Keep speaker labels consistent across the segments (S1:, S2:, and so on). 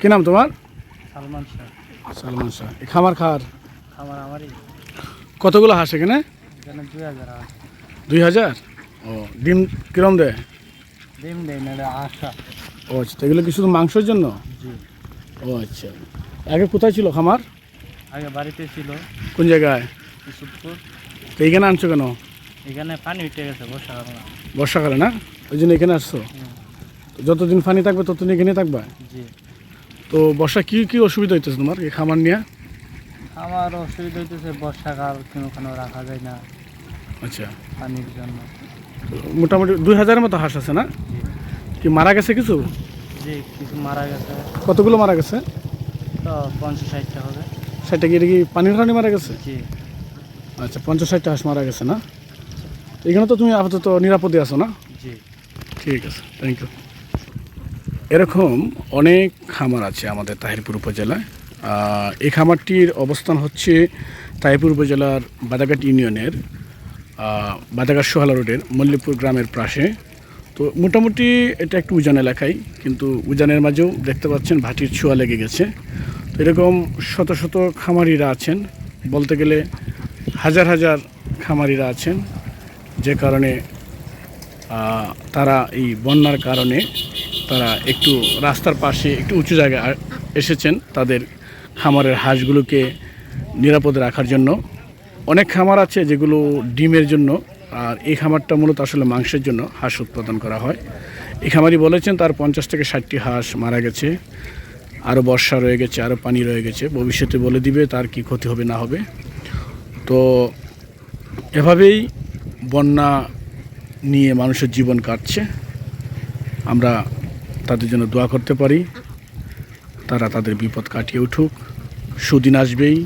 S1: কি নাম তোমার?
S2: সালমান শাহ।
S1: সালমান শাহ। এই খামার
S2: খামার আমারই।
S1: কতগুলো হাঁস এখানে?
S2: এখানে 2000 আছে।
S1: 2000। ও, ডিম কিরম দেয়?
S2: ডিম দেয় না, আশা।
S1: ও আচ্ছা, এগুলো কি শুধু মাংসের জন্য?
S2: জি।
S1: ও আচ্ছা, আগে কোথায় ছিল খামার?
S2: আগে বাড়িতে ছিল।
S1: কোন জায়গায়?
S2: ইসুফপুর।
S1: তো এইখানে আনছো কেন?
S2: এখানে পানি উঠে গেছে বর্ষাকাল না।
S1: বর্ষাকালে না, ওই জন্য এখানে আসছো। তো যতদিন পানি থাকবে ততদিন এখানে থাকবা?
S2: জি।
S1: তো বর্ষা কি কি অসুবিধা হইতেছে তোমার এই খামার নিয়ে?
S2: আমার অসুবিধা হইতেছে বর্ষাকাল কোনোখানে রাখা যায় না
S1: আচ্ছা,
S2: পানির জন্য।
S1: তো মোটামুটি 2000-এর মতো হাঁস আছে না?
S2: জি।
S1: কি মারা গেছে কিছু?
S2: জি, কিছু মারা গেছে।
S1: কতগুলো মারা গেছে?
S2: তো 50-60টা হবে।
S1: সেটা কি, এটা কি পানির কারণে মারা গেছে?
S2: জি।
S1: আচ্ছা, 50-60টা হাঁস মারা গেছে না? এখানে তো তুমি আপাতত নিরাপদে আছো না?
S2: জি।
S1: ঠিক আছে, থ্যাংক ইউ। এরকম অনেক খামার আছে আমাদের তাহিরপুর উপজেলায়। এই খামারটির অবস্থান হচ্ছে তাহিরপুর উপজেলার বাদাঘাট ইউনিয়নের বাদাঘাট সোহালা রোডের মল্লিকপুর গ্রামের পাশে। তো মোটামুটি এটা একটু উজান এলাকায়, কিন্তু উজানের মাঝেও দেখতে পাচ্ছেন ভাটির ছোঁয়া লেগে গেছে। তো এরকম শত শত খামারিরা আছেন, বলতে গেলে হাজার হাজার খামারিরা আছেন, যে কারণে তারা এই বন্যার কারণে তারা একটু রাস্তার পাশে একটু উঁচু জায়গায় এসেছেন তাদের খামারের হাঁসগুলোকে নিরাপদে রাখার জন্য। অনেক খামার আছে যেগুলো ডিমের জন্য, আর এই খামারটা মূলত আসলে মাংসের জন্য হাঁস উৎপাদন করা হয়। এই খামারি বলেছেন তার 50 থেকে 60টি হাঁস মারা গেছে, আরও বর্ষা রয়ে গেছে, আরও পানি রয়ে গেছে, ভবিষ্যতে বলে দিবে তার কি ক্ষতি হবে না হবে। তো এভাবেই বন্যা নিয়ে মানুষের জীবন কাটছে। আমরা তাদের জন্য দোয়া করতে পারি, তারা তাদের বিপদ কাটিয়ে উঠুক। সুদিন আসবেই,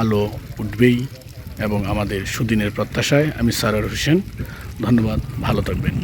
S1: আলো উঠবেই, এবং আমাদের সুদিনের প্রত্যাশায় আমি সারোয়ার হোসেন। ধন্যবাদ, ভালো থাকবেন।